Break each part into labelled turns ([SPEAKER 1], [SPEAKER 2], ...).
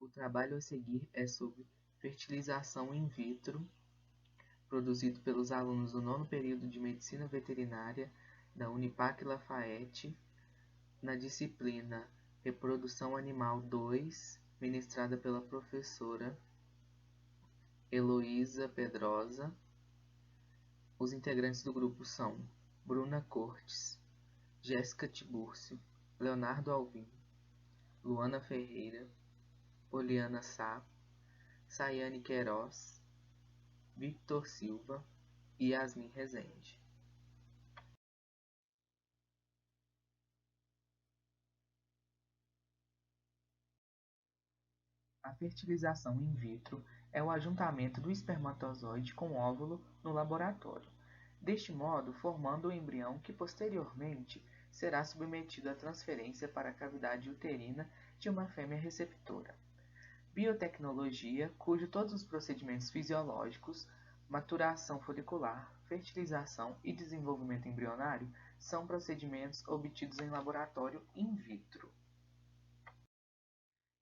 [SPEAKER 1] O trabalho a seguir é sobre fertilização in vitro, produzido pelos alunos do nono período de Medicina Veterinária da Unipac Lafayette, na disciplina Reprodução Animal 2, ministrada pela professora Heloísa Pedrosa. Os integrantes do grupo são Bruna Cortes, Jéssica Tibúrcio, Leonardo Alvim, Luana Ferreira, Poliana Sá, Sayane Queiroz, Victor Silva e Yasmin Rezende. A fertilização in vitro é o ajuntamento do espermatozoide com o óvulo no laboratório, deste modo formando o embrião que posteriormente será submetido à transferência para a cavidade uterina de uma fêmea receptora. Biotecnologia, cujo todos os procedimentos fisiológicos, maturação folicular, fertilização e desenvolvimento embrionário são procedimentos obtidos em laboratório in vitro.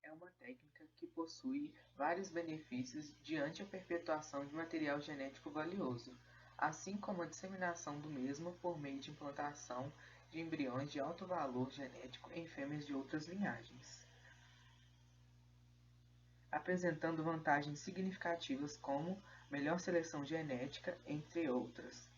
[SPEAKER 1] É uma técnica que possui vários benefícios diante a perpetuação de material genético valioso, assim como a disseminação do mesmo por meio de implantação de embriões de alto valor genético em fêmeas de outras linhagens, apresentando vantagens significativas como melhor seleção genética, entre outras,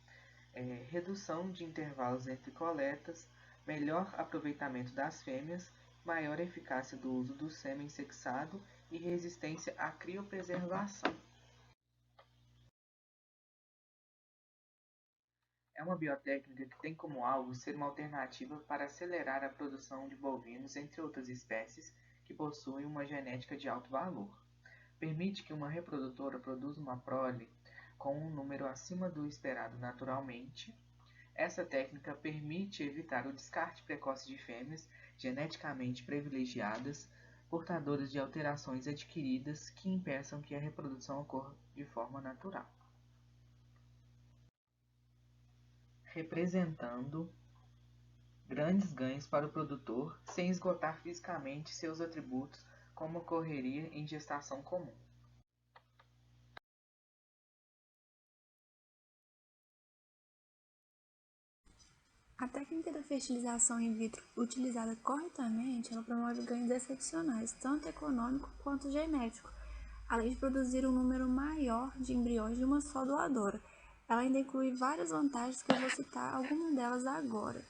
[SPEAKER 1] redução de intervalos entre coletas, melhor aproveitamento das fêmeas, maior eficácia do uso do sêmen sexado e resistência à criopreservação. É uma biotécnica que tem como alvo ser uma alternativa para acelerar a produção de bovinos, entre outras espécies, que possuem uma genética de alto valor. Permite que uma reprodutora produza uma prole com um número acima do esperado naturalmente. Essa técnica permite evitar o descarte precoce de fêmeas geneticamente privilegiadas, portadoras de alterações adquiridas que impeçam que a reprodução ocorra de forma natural. Representando grandes ganhos para o produtor sem esgotar fisicamente seus atributos, como ocorreria em gestação comum.
[SPEAKER 2] A técnica da fertilização in vitro utilizada corretamente, ela promove ganhos excepcionais, tanto econômico quanto genético, além de produzir um número maior de embriões de uma só doadora. Ela ainda inclui várias vantagens que eu vou citar algumas delas agora.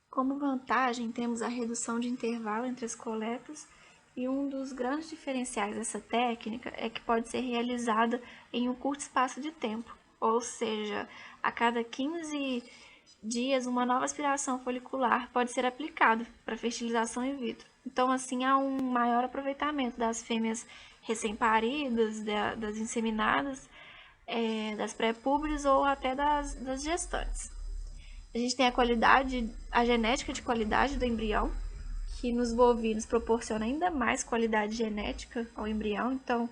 [SPEAKER 2] Como vantagem, temos a redução de intervalo entre as coletas, e um dos grandes diferenciais dessa técnica é que pode ser realizada em um curto espaço de tempo, ou seja, a cada 15 dias uma nova aspiração folicular pode ser aplicada para fertilização in vitro. Então, assim, há um maior aproveitamento das fêmeas recém-paridas, das inseminadas, das pré-púberes ou até das gestantes. A gente tem a genética de qualidade do embrião, que nos bovinos proporciona ainda mais qualidade genética ao embrião. Então,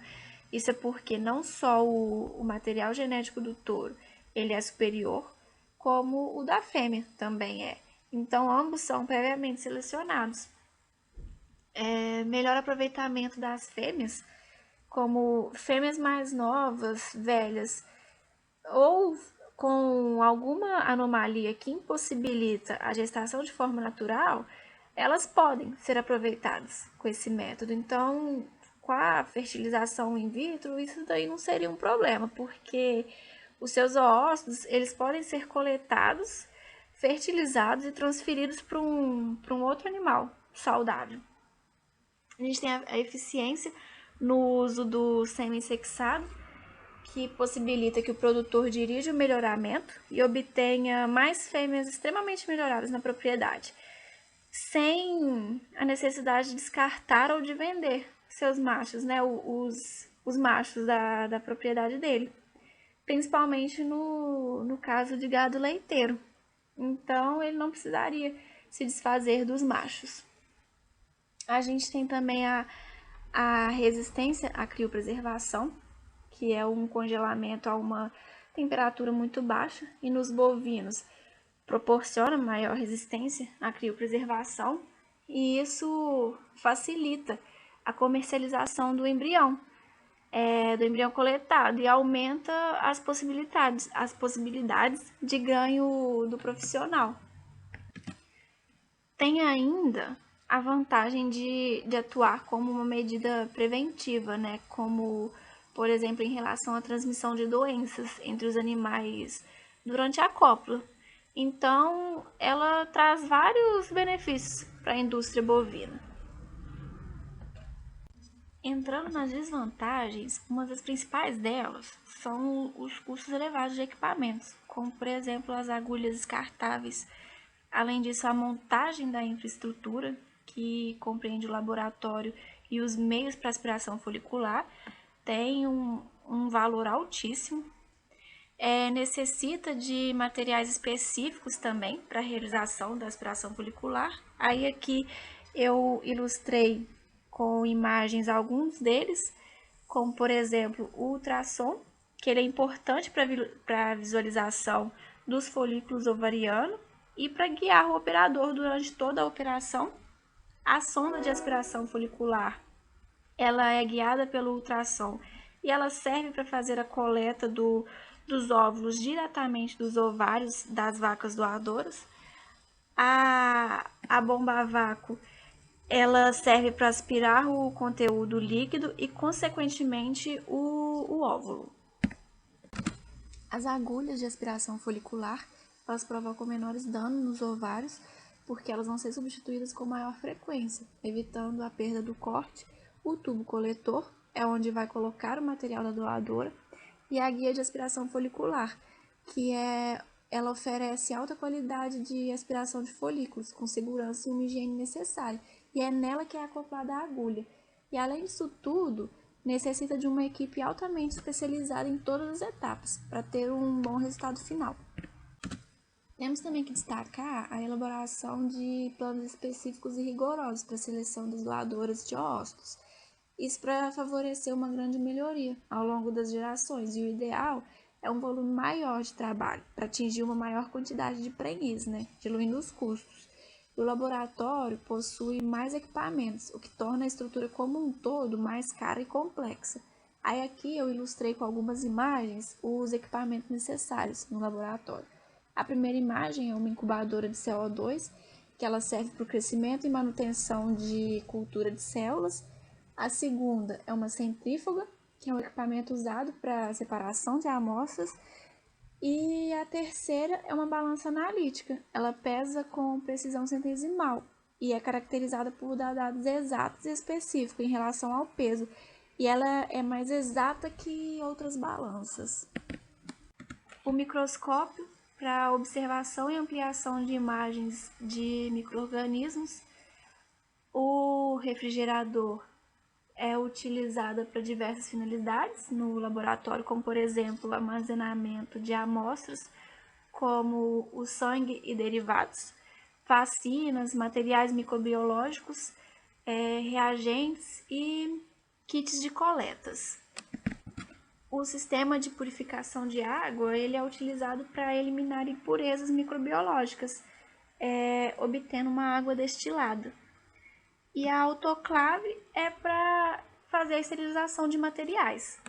[SPEAKER 2] isso é porque não só o material genético do touro ele é superior, como o da fêmea também é. Então, ambos são previamente selecionados. Melhor aproveitamento das fêmeas, como fêmeas mais novas, velhas, ou com alguma anomalia que impossibilita a gestação de forma natural, elas podem ser aproveitadas com esse método. Então, com a fertilização in vitro, isso daí não seria um problema, porque os seus oócitos, eles podem ser coletados, fertilizados e transferidos para um outro animal saudável. A gente tem a eficiência no uso do sêmen sexado, que possibilita que o produtor dirija o melhoramento e obtenha mais fêmeas extremamente melhoradas na propriedade, sem a necessidade de descartar ou de vender seus machos, né, os machos da propriedade dele, principalmente no caso de gado leiteiro. Então, ele não precisaria se desfazer dos machos. A gente tem também a resistência à criopreservação, que é um congelamento a uma temperatura muito baixa, e nos bovinos proporciona maior resistência à criopreservação. e isso facilita a comercialização do embrião coletado e aumenta as possibilidades de ganho do profissional. Tem ainda a vantagem de atuar como uma medida preventiva, né? Como, por exemplo, em relação à transmissão de doenças entre os animais durante a cópula. Então, ela traz vários benefícios para a indústria bovina. Entrando nas desvantagens, uma das principais delas são os custos elevados de equipamentos, como por exemplo as agulhas descartáveis. Além disso, a montagem da infraestrutura, que compreende o laboratório e os meios para aspiração folicular, tem um valor altíssimo. Necessita de materiais específicos também para a realização da aspiração folicular. Aí aqui eu ilustrei com imagens alguns deles, como por exemplo o ultrassom, que ele é importante para a visualização dos folículos ovarianos e para guiar o operador durante toda a operação. A sonda de aspiração folicular, ela é guiada pelo ultrassom e ela serve para fazer a coleta dos óvulos diretamente dos ovários das vacas doadoras. A bomba a vácuo, ela serve para aspirar o conteúdo líquido e, consequentemente, o óvulo. As agulhas de aspiração folicular, elas provocam menores danos nos ovários, porque elas vão ser substituídas com maior frequência, evitando a perda do corte. O tubo coletor é onde vai colocar o material da doadora, e a guia de aspiração folicular, ela oferece alta qualidade de aspiração de folículos, com segurança e uma higiene necessária, e é nela que é acoplada a agulha. E além disso tudo, necessita de uma equipe altamente especializada em todas as etapas, para ter um bom resultado final. Temos também que destacar a elaboração de planos específicos e rigorosos para a seleção das doadoras de óvulos. Isso para favorecer uma grande melhoria ao longo das gerações, e o ideal é um volume maior de trabalho para atingir uma maior quantidade de prenhez, né, diluindo os custos. O laboratório possui mais equipamentos, o que torna a estrutura como um todo mais cara e complexa. Aí aqui eu ilustrei com algumas imagens os equipamentos necessários no laboratório. A primeira imagem é uma incubadora de CO2, que ela serve para o crescimento e manutenção de cultura de células. A segunda é uma centrífuga, que é um equipamento usado para separação de amostras. E a terceira é uma balança analítica. Ela pesa com precisão centesimal e é caracterizada por dar dados exatos e específicos em relação ao peso. E ela é mais exata que outras balanças. O microscópio para observação e ampliação de imagens de micro-organismos. O refrigerador é utilizada para diversas finalidades no laboratório, como por exemplo o armazenamento de amostras, como o sangue e derivados, vacinas, materiais microbiológicos, reagentes e kits de coletas. O sistema de purificação de água ele é utilizado para eliminar impurezas microbiológicas, obtendo uma água destilada. E a autoclave é para fazer a esterilização de materiais.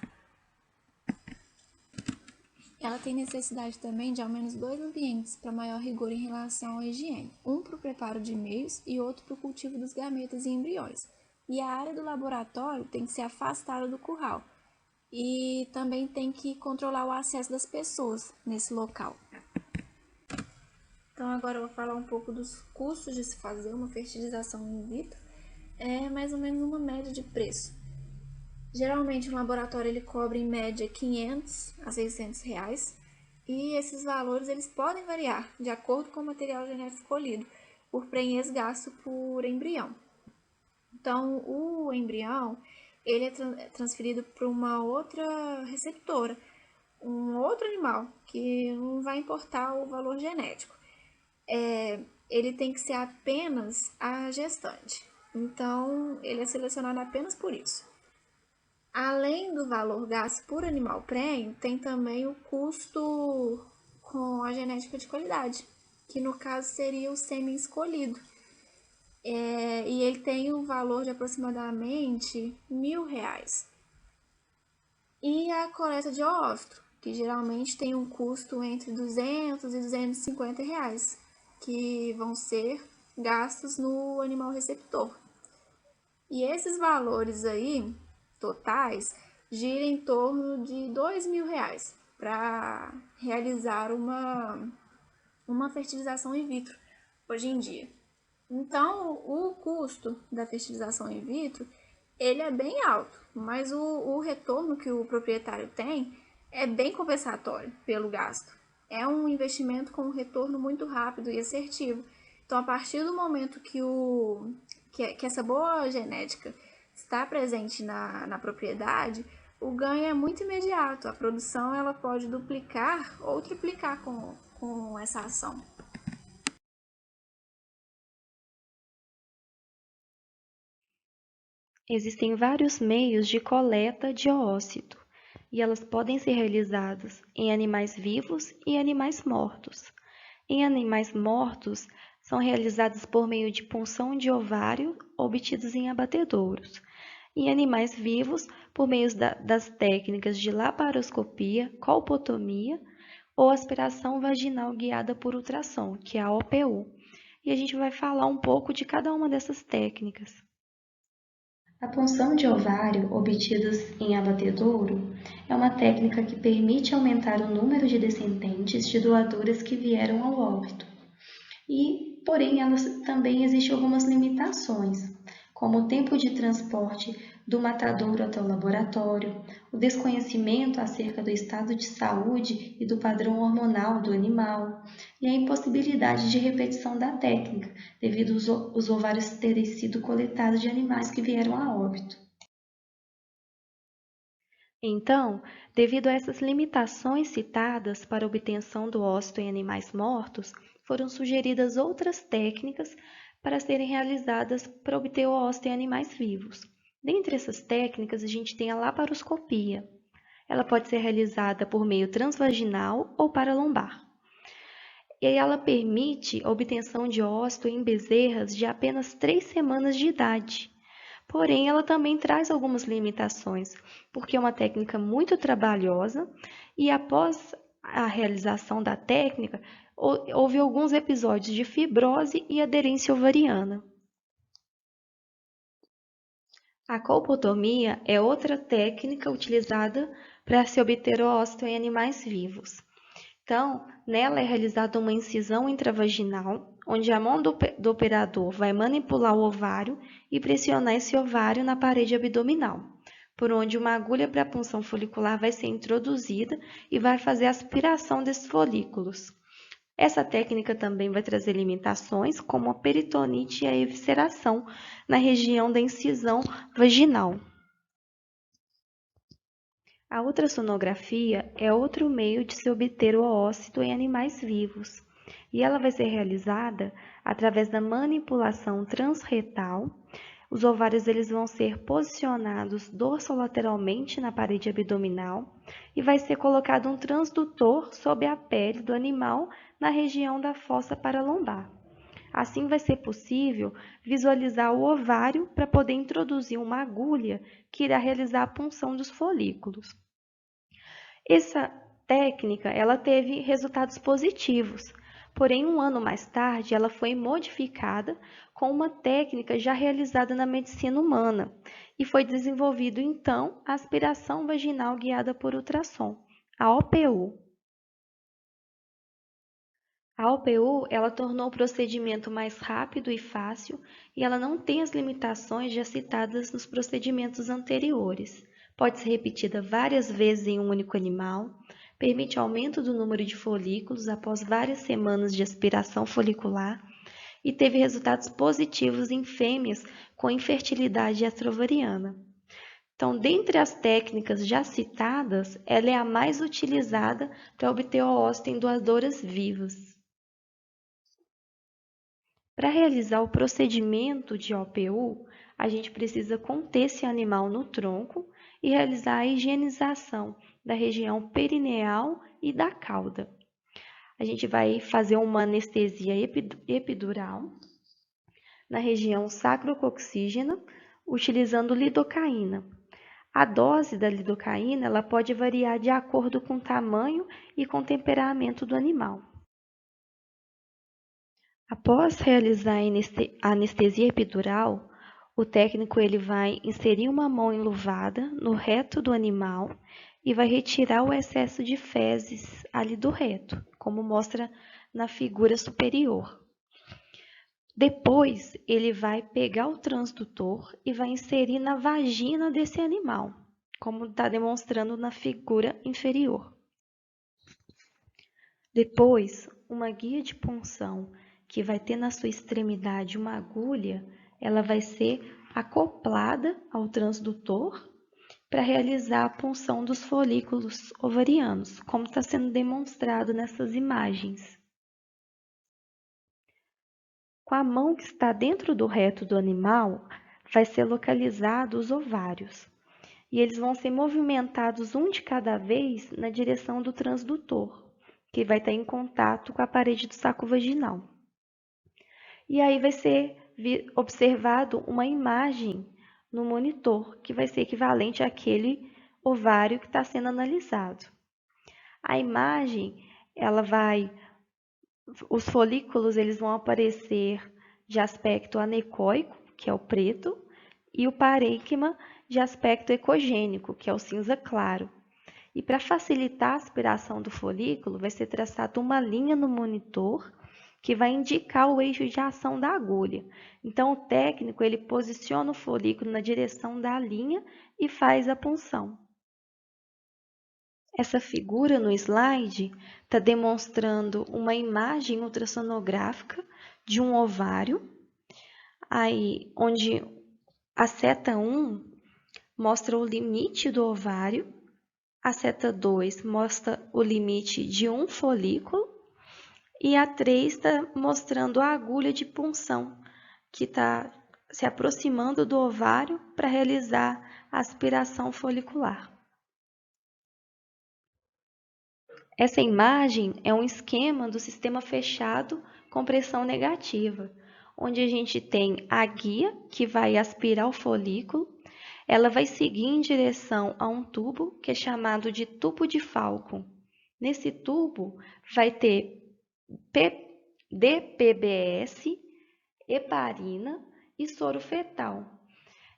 [SPEAKER 2] Ela tem necessidade também de ao menos 2 ambientes para maior rigor em relação à higiene. Um para o preparo de meios e outro para o cultivo dos gametas e embriões. E a área do laboratório tem que ser afastada do curral. E também tem que controlar o acesso das pessoas nesse local. Então agora eu vou falar um pouco dos custos de se fazer uma fertilização in vitro. É mais ou menos uma média de preço. Geralmente um laboratório ele cobra em média 500 a 600 reais, e esses valores eles podem variar de acordo com o material genético escolhido, por prenhez gasto por embrião. Então o embrião ele é transferido para uma outra receptora, um outro animal, que não vai importar o valor genético. Ele tem que ser apenas a gestante. Então, ele é selecionado apenas por isso. Além do valor gasto por animal prenhe, tem também o custo com a genética de qualidade, que no caso seria o sêmen escolhido. e ele tem um valor de aproximadamente R$ 1.000. E a coleta de óvulo, que geralmente tem um custo entre R$ 200 e R$ 250, que vão ser gastos no animal receptor. E esses valores aí, totais, giram em torno de R$ 2.000 para realizar uma fertilização in vitro hoje em dia. Então, o custo da fertilização in vitro, ele é bem alto, mas o retorno que o proprietário tem é bem compensatório pelo gasto. É um investimento com um retorno muito rápido e assertivo. Então, a partir do momento que essa boa genética está presente na propriedade, o ganho é muito imediato. A produção ela pode duplicar ou triplicar com essa ação.
[SPEAKER 3] Existem vários meios de coleta de oócito, e elas podem ser realizadas em animais vivos e animais mortos. Em animais mortos, são realizadas por meio de punção de ovário obtidos em abatedouros. Em animais vivos, por meio das técnicas de laparoscopia, colpotomia ou aspiração vaginal guiada por ultrassom, que é a OPU. E a gente vai falar um pouco de cada uma dessas técnicas. A punção de ovário obtidos em abatedouro é uma técnica que permite aumentar o número de descendentes de doadoras que vieram ao óbito. Porém, também existem algumas limitações, como o tempo de transporte do matadouro até o laboratório, o desconhecimento acerca do estado de saúde e do padrão hormonal do animal, e a impossibilidade de repetição da técnica, devido aos ovários terem sido coletados de animais que vieram a óbito. Então, devido a essas limitações citadas para a obtenção do ósito em animais mortos, foram sugeridas outras técnicas para serem realizadas para obter o ósito em animais vivos. Dentre essas técnicas, a gente tem a laparoscopia. Ela pode ser realizada por meio transvaginal ou paralombar. E aí ela permite a obtenção de ósito em bezerras de apenas 3 semanas de idade. Porém, ela também traz algumas limitações, porque é uma técnica muito trabalhosa e após a realização da técnica, houve alguns episódios de fibrose e aderência ovariana. A colpotomia é outra técnica utilizada para se obter o ósito em animais vivos. Então, nela é realizada uma incisão intravaginal, onde a mão do operador vai manipular o ovário e pressionar esse ovário na parede abdominal, por onde uma agulha para punção folicular vai ser introduzida e vai fazer a aspiração desses folículos. Essa técnica também vai trazer limitações, como a peritonite e a evisceração na região da incisão vaginal. A ultrassonografia é outro meio de se obter o oócito em animais vivos, e ela vai ser realizada através da manipulação transretal. Os ovários eles vão ser posicionados dorsolateralmente na parede abdominal e vai ser colocado um transdutor sob a pele do animal na região da fossa paralombar. Assim vai ser possível visualizar o ovário para poder introduzir uma agulha que irá realizar a punção dos folículos. Essa técnica ela teve resultados positivos, porém um ano mais tarde ela foi modificada com uma técnica já realizada na medicina humana e foi desenvolvido então a aspiração vaginal guiada por ultrassom, a OPU. A OPU ela tornou o procedimento mais rápido e fácil e ela não tem as limitações já citadas nos procedimentos anteriores. Pode ser repetida várias vezes em um único animal, permite aumento do número de folículos após várias semanas de aspiração folicular e teve resultados positivos em fêmeas com infertilidade extravariana. Então, dentre as técnicas já citadas, ela é a mais utilizada para obter o ósito em doadoras vivas. Para realizar o procedimento de OPU, a gente precisa conter esse animal no tronco e realizar a higienização da região perineal e da cauda. A gente vai fazer uma anestesia epidural. na região sacrococcígena, utilizando lidocaína. A dose da lidocaína ela pode variar de acordo com o tamanho e com o temperamento do animal. Após realizar a anestesia epidural, o técnico ele vai inserir uma mão enluvada no reto do animal e vai retirar o excesso de fezes ali do reto, como mostra na figura superior. Depois, ele vai pegar o transdutor e vai inserir na vagina desse animal, como está demonstrando na figura inferior. Depois, uma guia de punção que vai ter na sua extremidade uma agulha, ela vai ser acoplada ao transdutor para realizar a punção dos folículos ovarianos, como está sendo demonstrado nessas imagens. Com a mão que está dentro do reto do animal, vai ser localizado os ovários. E eles vão ser movimentados um de cada vez na direção do transdutor, que vai estar em contato com a parede do saco vaginal. E aí vai ser observado uma imagem no monitor, que vai ser equivalente àquele ovário que está sendo analisado. A imagem, os folículos eles vão aparecer de aspecto anecoico, que é o preto, e o parênquima de aspecto ecogênico, que é o cinza claro. E para facilitar a aspiração do folículo, vai ser traçada uma linha no monitor que vai indicar o eixo de ação da agulha. Então, o técnico ele posiciona o folículo na direção da linha e faz a punção. Essa figura no slide está demonstrando uma imagem ultrassonográfica de um ovário, aí onde a seta 1 mostra o limite do ovário, a seta 2 mostra o limite de um folículo e a 3 está mostrando a agulha de punção, que está se aproximando do ovário para realizar a aspiração folicular. Essa imagem é um esquema do sistema fechado com pressão negativa, onde a gente tem a guia que vai aspirar o folículo, ela vai seguir em direção a um tubo que é chamado de tubo de Falcon. Nesse tubo vai ter DPBS, heparina e soro fetal.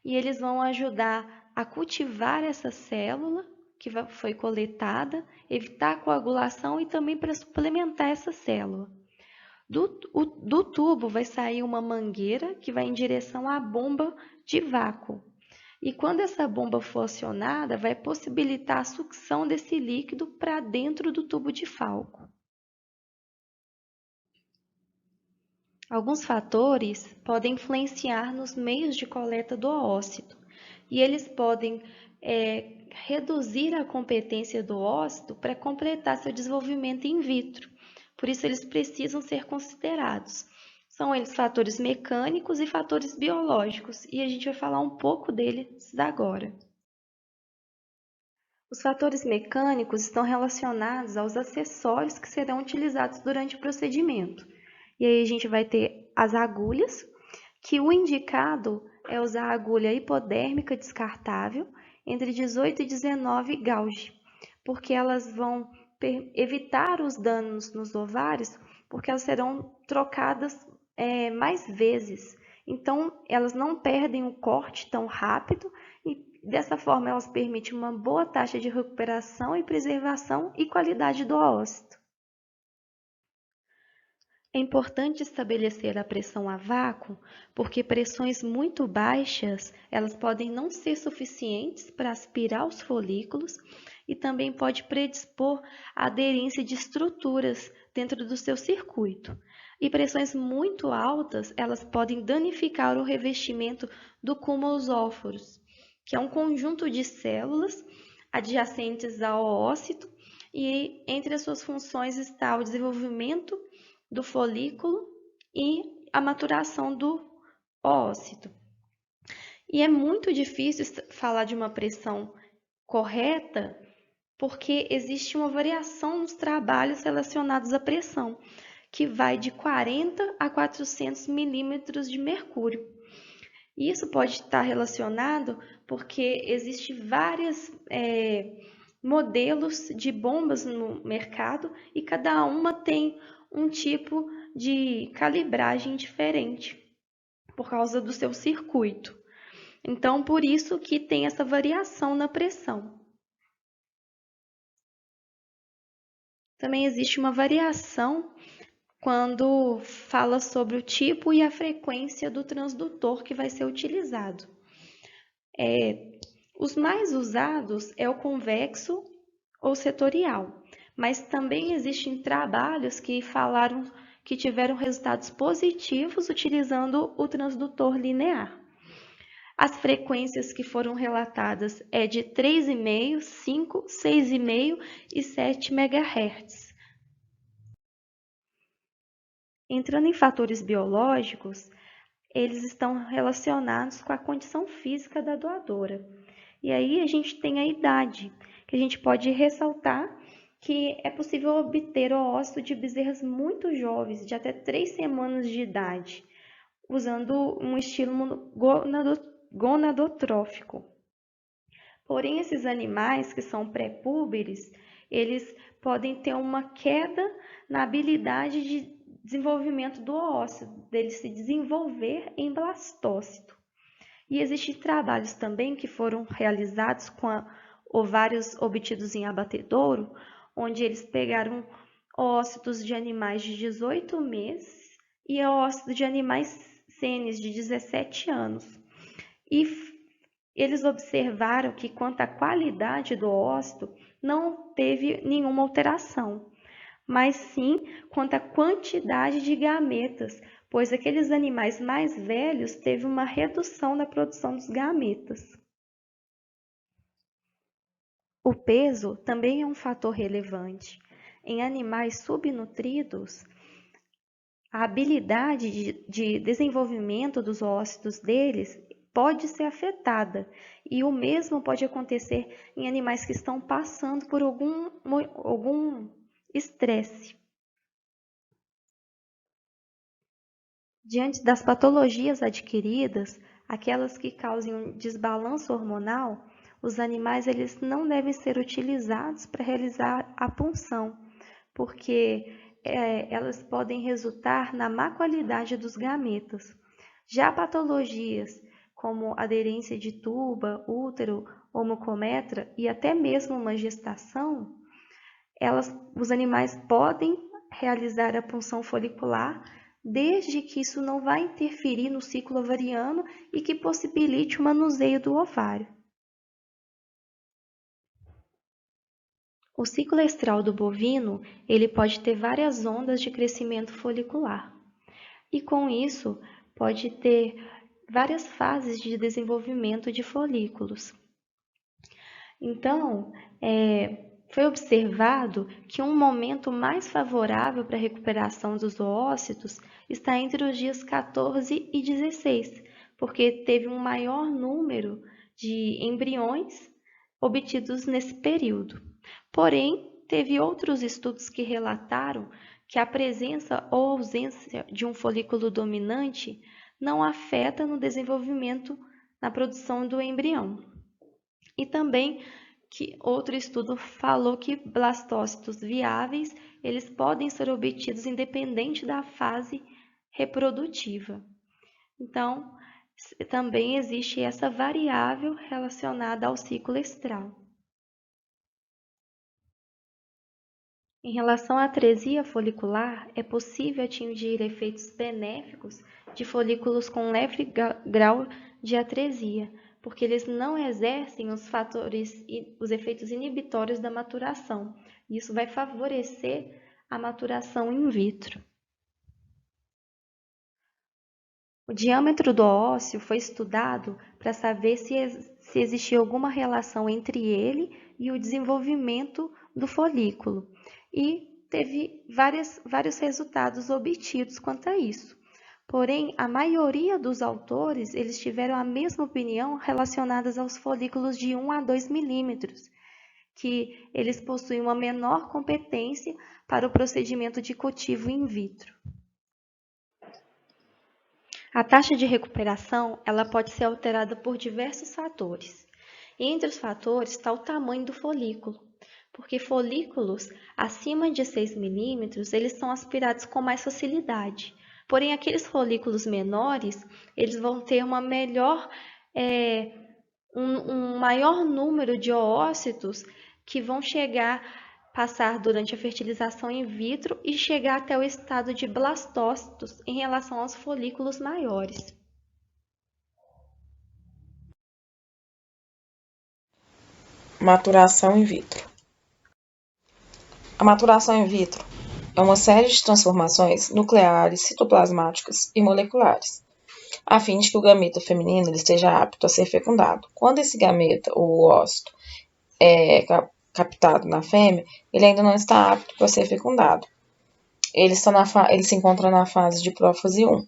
[SPEAKER 3] E eles vão ajudar a cultivar essa célula que foi coletada, evitar a coagulação e também para suplementar essa célula. Do tubo vai sair uma mangueira que vai em direção à bomba de vácuo. E quando essa bomba for acionada, vai possibilitar a sucção desse líquido para dentro do tubo de Falco. Alguns fatores podem influenciar nos meios de coleta do oócito e eles podem reduzir a competência do ócito para completar seu desenvolvimento in vitro. Por isso, eles precisam ser considerados. São eles fatores mecânicos e fatores biológicos, e a gente vai falar um pouco deles agora. Os fatores mecânicos estão relacionados aos acessórios que serão utilizados durante o procedimento. E aí a gente vai ter as agulhas, que o indicado é usar a agulha hipodérmica descartável entre 18 e 19 gauge, porque elas vão evitar os danos nos ovários, porque elas serão trocadas mais vezes. Então, elas não perdem o corte tão rápido e, dessa forma, elas permitem uma boa taxa de recuperação e preservação e qualidade do ósseo. É importante estabelecer a pressão a vácuo, porque pressões muito baixas, elas podem não ser suficientes para aspirar os folículos e também pode predispor à aderência de estruturas dentro do seu circuito. E pressões muito altas, elas podem danificar o revestimento do cúmulos óforos, que é um conjunto de células adjacentes ao ócito e entre as suas funções está o desenvolvimento do folículo e a maturação do ócito. E é muito difícil falar de uma pressão correta, porque existe uma variação nos trabalhos relacionados à pressão, que vai de 40 a 400 milímetros de mercúrio. E isso pode estar relacionado porque existem vários modelos de bombas no mercado e cada uma tem um tipo de calibragem diferente por causa do seu circuito. Então, por isso que tem essa variação na pressão. Também existe uma variação quando fala sobre o tipo e a frequência do transdutor que vai ser utilizado. Os mais usados é o convexo ou setorial, mas também existem trabalhos que falaram que tiveram resultados positivos utilizando o transdutor linear. As frequências que foram relatadas é de 3,5, 5, 6,5 e 7 MHz. Entrando em fatores biológicos, eles estão relacionados com a condição física da doadora. E aí a gente tem a idade, que a gente pode ressaltar que é possível obter o ósseo de bezerras muito jovens, de até 3 semanas de idade, usando um estilo gonadotrófico. Porém, esses animais que são pré-púberes, eles podem ter uma queda na habilidade de desenvolvimento do ósseo, dele se desenvolver em blastócito. E existem trabalhos também que foram realizados com ovários obtidos em abatedouro, onde eles pegaram ócitos de animais de 18 meses e ócitos de animais sênios de 17 anos. E eles observaram que, quanto à qualidade do ósseo, não teve nenhuma alteração, mas sim quanto à quantidade de gametas, pois aqueles animais mais velhos teve uma redução na produção dos gametas. O peso também é um fator relevante. Em animais subnutridos, a habilidade de desenvolvimento dos ócitos deles pode ser afetada, e o mesmo pode acontecer em animais que estão passando por algum estresse. Diante das patologias adquiridas, aquelas que causem um desbalanço hormonal, os animais eles não devem ser utilizados para realizar a punção, porque elas podem resultar na má qualidade dos gametas. Já patologias como aderência de tuba, útero, homocometra e até mesmo uma gestação, os animais podem realizar a punção folicular desde que isso não vá interferir no ciclo ovariano e que possibilite o manuseio do ovário. O ciclo estral do bovino, ele pode ter várias ondas de crescimento folicular. E com isso, pode ter várias fases de desenvolvimento de folículos. Então, foi observado que um momento mais favorável para a recuperação dos oócitos está entre os dias 14 e 16, porque teve um maior número de embriões obtidos nesse período. Porém, teve outros estudos que relataram que a presença ou ausência de um folículo dominante não afeta no desenvolvimento, na produção do embrião. E também que outro estudo falou que blastócitos viáveis, eles podem ser obtidos independente da fase reprodutiva. Então, também existe essa variável relacionada ao ciclo estral. Em relação à atresia folicular, é possível atingir efeitos benéficos de folículos com leve grau de atresia, porque eles não exercem os efeitos inibitórios da maturação. Isso vai favorecer a maturação in vitro. O diâmetro do ósseo foi estudado para saber se existia alguma relação entre ele e o desenvolvimento do folículo. E teve vários resultados obtidos quanto a isso. Porém, a maioria dos autores eles tiveram a mesma opinião relacionadas aos folículos de 1 a 2 milímetros, que eles possuem uma menor competência para o procedimento de cultivo in vitro. A taxa de recuperação ela pode ser alterada por diversos fatores. Entre os fatores está o tamanho do folículo, porque folículos acima de 6 milímetros eles são aspirados com mais facilidade. Porém, aqueles folículos menores, eles vão ter uma melhor, um maior número de oócitos que vão passar durante a fertilização in vitro e chegar até o estado de blastócitos em relação aos folículos maiores.
[SPEAKER 4] Maturação in vitro. A maturação in vitro é uma série de transformações nucleares, citoplasmáticas e moleculares, a fim de que o gameta feminino ele esteja apto a ser fecundado. Quando esse gameta, ou ócito, é captado na fêmea, ele ainda não está apto para ser fecundado. Ele se encontra na fase de prófase 1.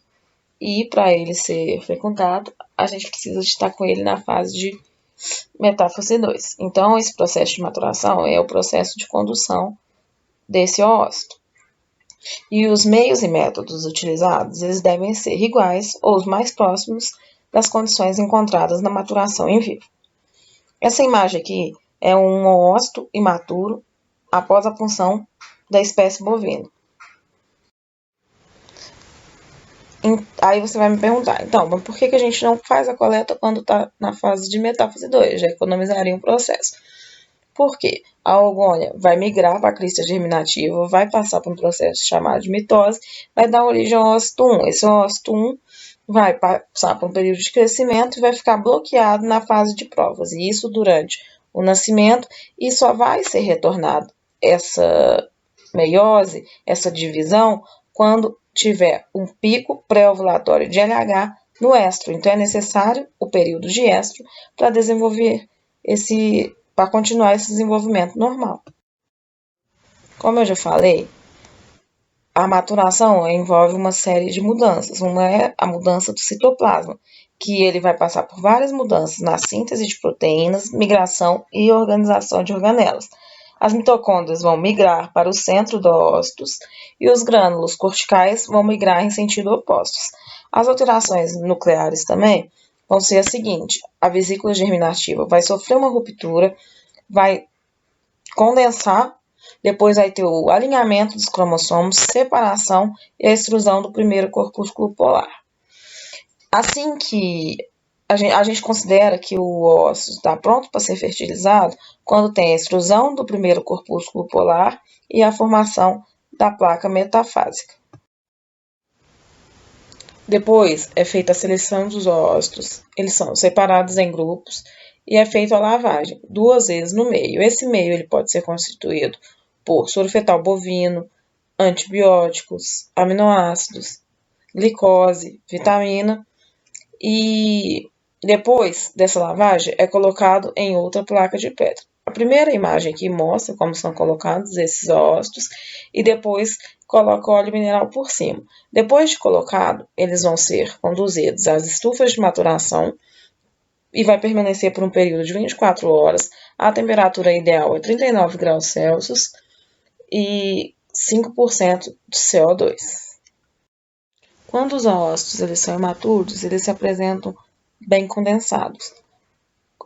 [SPEAKER 4] E para ele ser fecundado, a gente precisa estar com ele na fase de metáfase 2. Então, esse processo de maturação é o processo de condução desse ócito. E os meios e métodos utilizados, eles devem ser iguais ou os mais próximos das condições encontradas na maturação in vivo. Essa imagem aqui é um ócito imaturo após a punção da espécie bovina. Aí você vai me perguntar, então, mas por que a gente não faz a coleta quando está na fase de metáfase 2? Já economizaria um processo. Por quê? A ogônia vai migrar para a crista germinativa, vai passar por um processo chamado de mitose, vai dar origem ao ócito 1. Esse ócito 1 vai passar por um período de crescimento e vai ficar bloqueado na fase de provas. E isso durante o nascimento, e só vai ser retornado essa meiose, essa divisão, quando tiver um pico pré-ovulatório de LH no estro. Então, é necessário o período de estro para desenvolver para continuar esse desenvolvimento normal. Como eu já falei, a maturação envolve uma série de mudanças. Uma é a mudança do citoplasma, que ele vai passar por várias mudanças na síntese de proteínas, migração e organização de organelas. As mitocôndrias vão migrar para o centro dos ócitos e os grânulos corticais vão migrar em sentido oposto. As alterações nucleares também vão ser as seguintes: a vesícula germinativa vai sofrer uma ruptura, vai condensar, depois vai ter o alinhamento dos cromossomos, separação e a extrusão do primeiro corpúsculo polar. Assim que a gente considera que o ócito está pronto para ser fertilizado quando tem a extrusão do primeiro corpúsculo polar e a formação da placa metafásica. Depois é feita a seleção dos ócitos, eles são separados em grupos e é feita a lavagem 2 vezes no meio. Esse meio ele pode ser constituído por soro fetal bovino, antibióticos, aminoácidos, glicose, vitamina, e depois dessa lavagem é colocado em outra placa de pedra. A primeira imagem aqui mostra como são colocados esses ócitos e depois coloca o óleo mineral por cima. Depois de colocado, eles vão ser conduzidos às estufas de maturação e vai permanecer por um período de 24 horas. A temperatura ideal é 39 graus Celsius e 5% de CO2. Quando os ócitos eles são imaturos, eles se apresentam bem condensados.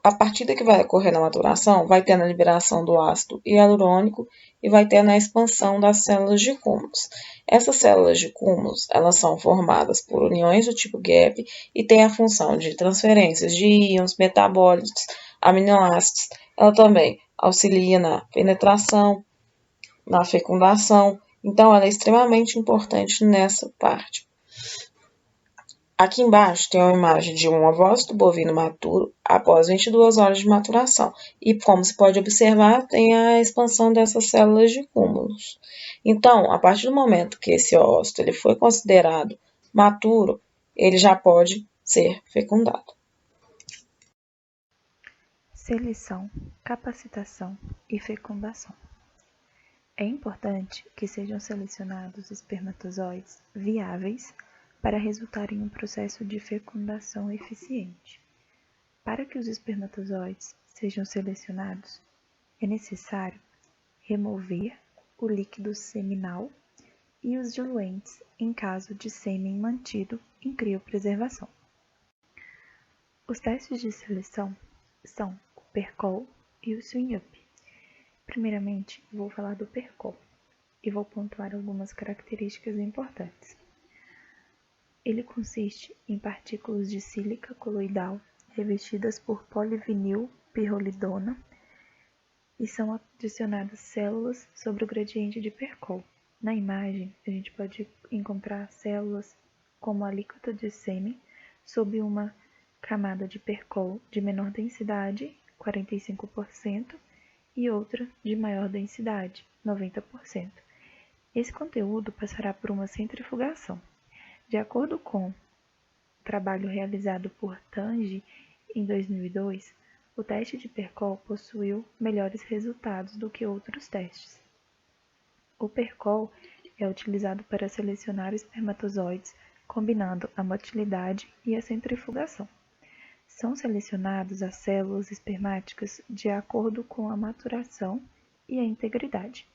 [SPEAKER 4] A partida que vai ocorrer na maturação vai ter na liberação do ácido hialurônico e vai ter na expansão das células de cúmulos. Essas células de cúmulos elas são formadas por uniões do tipo gap e têm a função de transferências de íons, metabólitos, aminoácidos. Ela também auxilia na penetração, na fecundação, então ela é extremamente importante nessa parte. Aqui embaixo tem uma imagem de um ovócito bovino maturo após 22 horas de maturação. E como se pode observar, tem a expansão dessas células de cúmulos. Então, a partir do momento que esse ócito ele foi considerado maturo, ele já pode ser fecundado.
[SPEAKER 2] Seleção, capacitação e fecundação. É importante que sejam selecionados espermatozoides viáveis para resultar em um processo de fecundação eficiente. Para que os espermatozoides sejam selecionados,
[SPEAKER 5] é necessário remover o líquido seminal e os diluentes em caso de sêmen mantido em criopreservação. Os testes de seleção são o PERCOL e o SwimUp. Primeiramente, vou falar do PERCOL e vou pontuar algumas características importantes. Ele consiste em partículas de sílica coloidal revestidas por polivinilpirrolidona e são adicionadas células sobre o gradiente de PERCOL. Na imagem, a gente pode encontrar células como a alíquota de sêmen sob uma camada de PERCOL de menor densidade, 45%, e outra de maior densidade, 90%. Esse conteúdo passará por uma centrifugação. De acordo com o trabalho realizado por Tange em 2002, o teste de PERCOL possuiu melhores resultados do que outros testes. O PERCOL é utilizado para selecionar espermatozoides, combinando a motilidade e a centrifugação. São selecionadas as células espermáticas de acordo com a maturação e a integridade.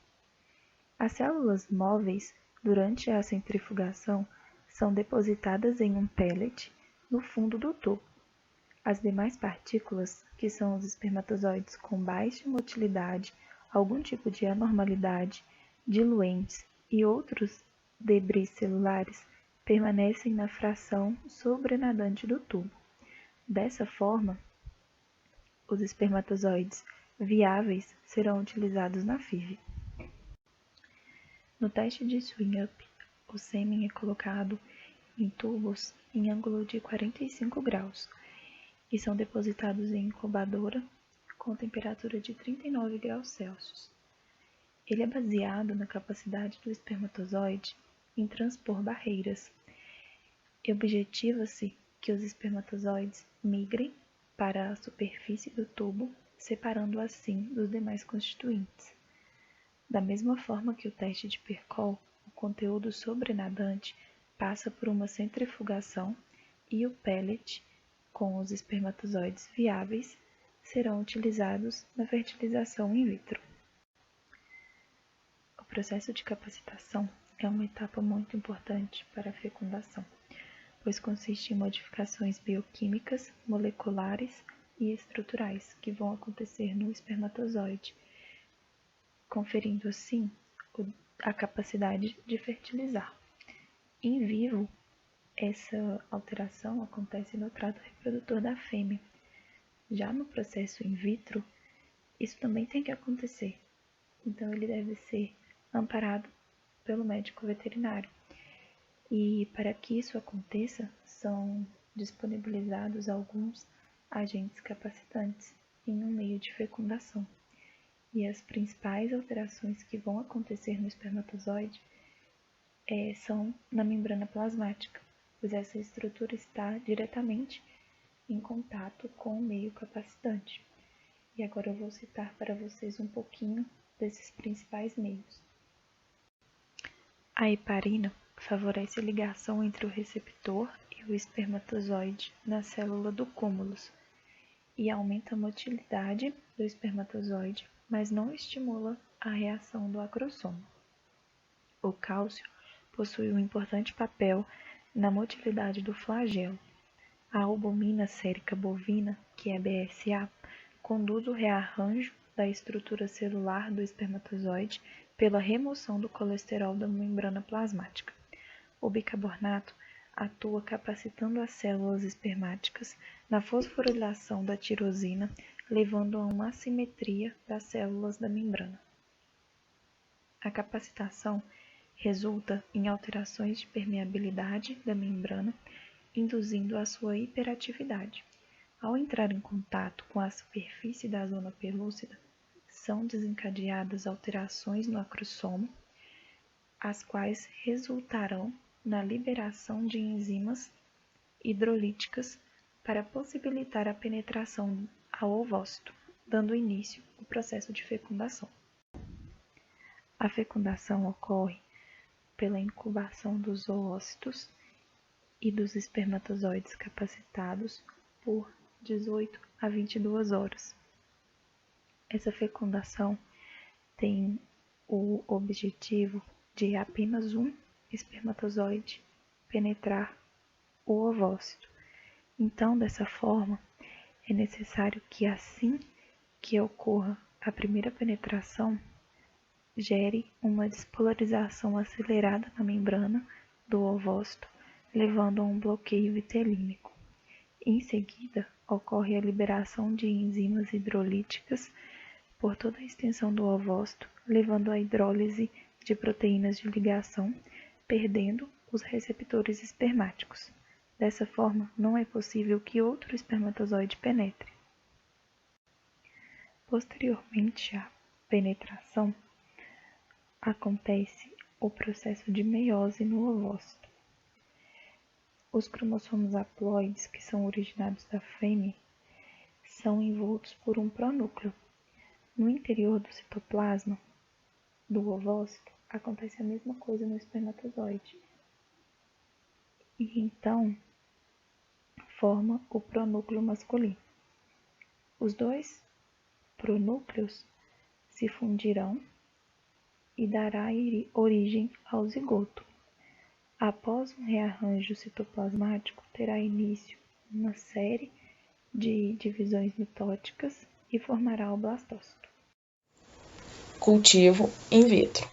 [SPEAKER 5] As células móveis, durante a centrifugação, são depositadas em um pellet no fundo do tubo. As demais partículas, que são os espermatozoides com baixa motilidade, algum tipo de anormalidade, diluentes e outros debris celulares, permanecem na fração sobrenadante do tubo. Dessa forma, os espermatozoides viáveis serão utilizados na FIV. No teste de SwimUp, o sêmen é colocado em tubos em ângulo de 45 graus e são depositados em incubadora com temperatura de 39 graus Celsius. Ele é baseado na capacidade do espermatozoide em transpor barreiras e objetiva-se que os espermatozoides migrem para a superfície do tubo, separando assim dos demais constituintes. Da mesma forma que o teste de PERCOL, o conteúdo sobrenadante passa por uma centrifugação e o pellet, com os espermatozoides viáveis, serão utilizados na fertilização in vitro. O processo de capacitação é uma etapa muito importante para a fecundação, pois consiste em modificações bioquímicas, moleculares e estruturais que vão acontecer no espermatozoide, conferindo assim a capacidade de fertilizar. Em vivo, essa alteração acontece no trato reprodutor da fêmea. Já no processo in vitro, isso também tem que acontecer, então ele deve ser amparado pelo médico veterinário. E para que isso aconteça, são disponibilizados alguns agentes capacitantes em um meio de fecundação. E as principais alterações que vão acontecer no espermatozoide são na membrana plasmática, pois essa estrutura está diretamente em contato com o meio capacitante. E agora eu vou citar para vocês um pouquinho desses principais meios. A heparina favorece a ligação entre o receptor e o espermatozoide na célula do cúmulus e aumenta a motilidade do espermatozoide, mas não estimula a reação do acrossomo. O cálcio possui um importante papel na motilidade do flagelo. A albumina sérica bovina, que é BSA, conduz o rearranjo da estrutura celular do espermatozoide pela remoção do colesterol da membrana plasmática. O bicarbonato atua capacitando as células espermáticas na fosforilação da tirosina, levando a uma assimetria das células da membrana. A capacitação resulta em alterações de permeabilidade da membrana, induzindo a sua hiperatividade. Ao entrar em contato com a superfície da zona pelúcida, são desencadeadas alterações no acrossomo, as quais resultarão na liberação de enzimas hidrolíticas para possibilitar a penetração ao ovócito, dando início ao processo de fecundação. A fecundação ocorre pela incubação dos oócitos e dos espermatozoides capacitados por 18 a 22 horas. Essa fecundação tem o objetivo de apenas um espermatozoide penetrar o ovócito. Então, dessa forma, é necessário que assim que ocorra a primeira penetração, gere uma despolarização acelerada na membrana do ovócito, levando a um bloqueio vitelínico. Em seguida, ocorre a liberação de enzimas hidrolíticas por toda a extensão do ovócito, levando à hidrólise de proteínas de ligação, perdendo os receptores espermáticos. Dessa forma, não é possível que outro espermatozoide penetre. Posteriormente à penetração, acontece o processo de meiose no ovócito. Os cromossomos haploides, que são originados da fêmea, são envoltos por um pronúcleo. No interior do citoplasma do ovócito, acontece a mesma coisa no espermatozoide. E então, forma o pronúcleo masculino. Os dois pronúcleos se fundirão e dará origem ao zigoto. Após um rearranjo citoplasmático, terá início uma série de divisões mitóticas e formará o blastócito.
[SPEAKER 4] Cultivo in vitro.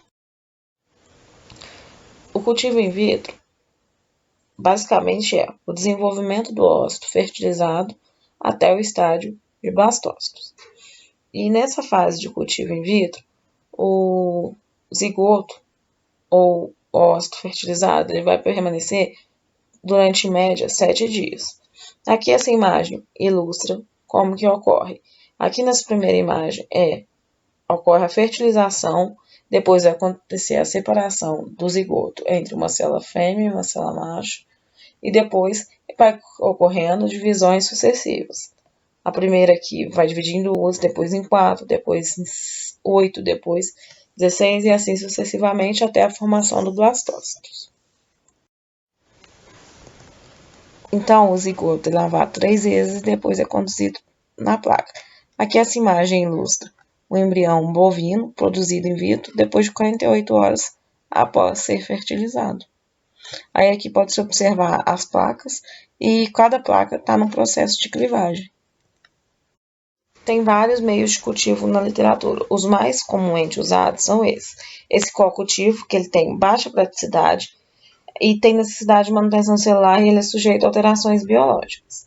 [SPEAKER 4] O cultivo in vitro basicamente é o desenvolvimento do ócito fertilizado até o estágio de blastócitos. E nessa fase de cultivo in vitro, o zigoto ou ócito fertilizado ele vai permanecer durante em média 7 dias. Aqui essa imagem ilustra como que ocorre. Aqui nessa primeira imagem ocorre a fertilização, depois vai acontecer a separação do zigoto entre uma célula fêmea e uma célula macho, e depois vai ocorrendo divisões sucessivas. A primeira aqui vai dividir em 2, depois em 4, depois em 8, depois 16 e assim sucessivamente até a formação do blastócito. Então, o zigoto é lavado 3 vezes e depois é conduzido na placa. Aqui essa imagem ilustra o embrião bovino produzido in vitro depois de 48 horas após ser fertilizado. Aí aqui pode-se observar as placas e cada placa está no processo de clivagem. Tem vários meios de cultivo na literatura. Os mais comumente usados são esses. Esse co-cultivo, que ele tem baixa praticidade e tem necessidade de manutenção celular e ele é sujeito a alterações biológicas.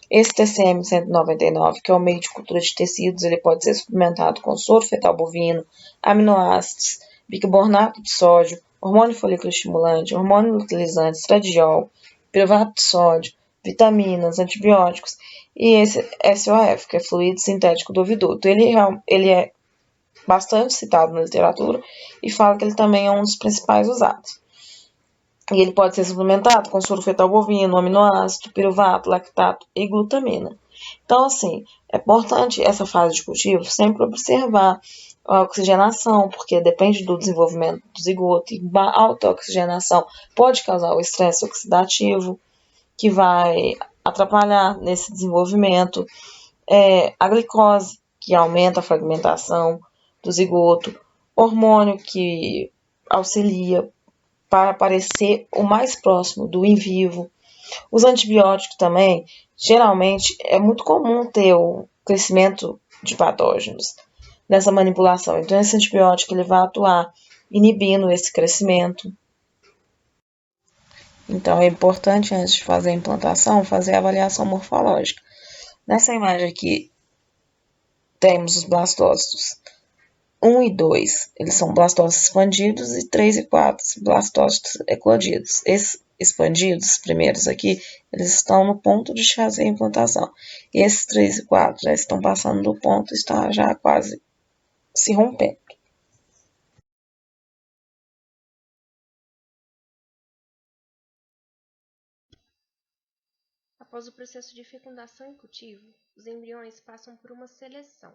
[SPEAKER 4] Esse TCM 199, que é o meio de cultura de tecidos, ele pode ser suplementado com soro fetal bovino, aminoácidos, bicarbonato de sódio, hormônio folículo estimulante, hormônio luteinizante, estradiol, piruvato de sódio, vitaminas, antibióticos e esse SOF, que é fluido sintético do oviduto. Ele é bastante citado na literatura e fala que ele também é um dos principais usados. E ele pode ser suplementado com soro fetal bovino, aminoácido, piruvato, lactato e glutamina. Então, assim, é importante essa fase de cultivo sempre observar a oxigenação, porque depende do desenvolvimento do zigoto e alta oxigenação pode causar o estresse oxidativo, que vai atrapalhar nesse desenvolvimento. A glicose, que aumenta a fragmentação do zigoto, hormônio que auxilia para parecer o mais próximo do in vivo. Os antibióticos também, geralmente, é muito comum ter o crescimento de patógenos nessa manipulação. Então, esse antibiótico ele vai atuar inibindo esse crescimento. Então, é importante, antes de fazer a implantação, fazer a avaliação morfológica. Nessa imagem aqui, temos os blastócitos 1 e 2, eles são blastócitos expandidos, e 3 e 4, blastócitos eclodidos. Esses expandidos, os primeiros aqui, eles estão no ponto de fazer a implantação. E esses 3 e 4 já estão passando do ponto e está já quase se rompendo.
[SPEAKER 6] Após o processo de fecundação e cultivo, os embriões passam por uma seleção.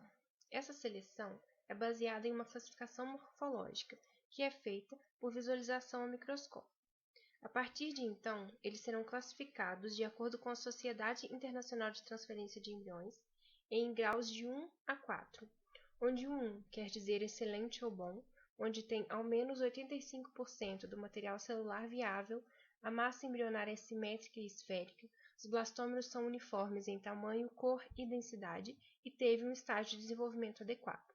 [SPEAKER 6] Essa seleção é baseada em uma classificação morfológica, que é feita por visualização ao microscópio. A partir de então, eles serão classificados de acordo com a Sociedade Internacional de Transferência de Embriões em graus de 1 a 4, onde o 1 quer dizer excelente ou bom, onde tem ao menos 85% do material celular viável, a massa embrionária é simétrica e esférica, os blastômeros são uniformes em tamanho, cor e densidade e teve um estágio de desenvolvimento adequado.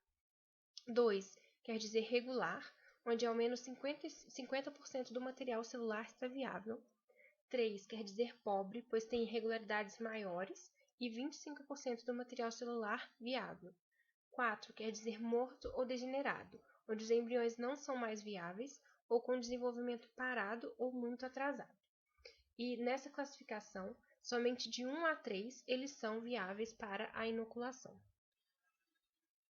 [SPEAKER 6] 2 quer dizer regular, onde ao menos 50% do material celular está viável. 3 quer dizer pobre, pois tem irregularidades maiores, e 25% do material celular viável. 4 quer dizer morto ou degenerado, onde os embriões não são mais viáveis ou com desenvolvimento parado ou muito atrasado. E nessa classificação, somente de 1 a 3 eles são viáveis para a inoculação.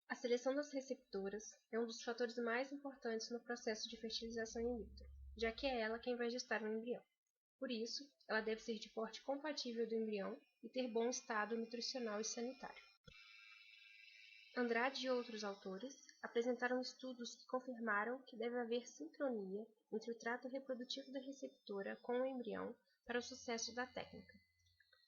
[SPEAKER 6] A seleção das receptoras é um dos fatores mais importantes no processo de fertilização in vitro, já que é ela quem vai gestar o embrião. Por isso, ela deve ser de porte compatível do embrião e ter bom estado nutricional e sanitário. Andrade e outros autores apresentaram estudos que confirmaram que deve haver sincronia entre o trato reprodutivo da receptora com o embrião para o sucesso da técnica.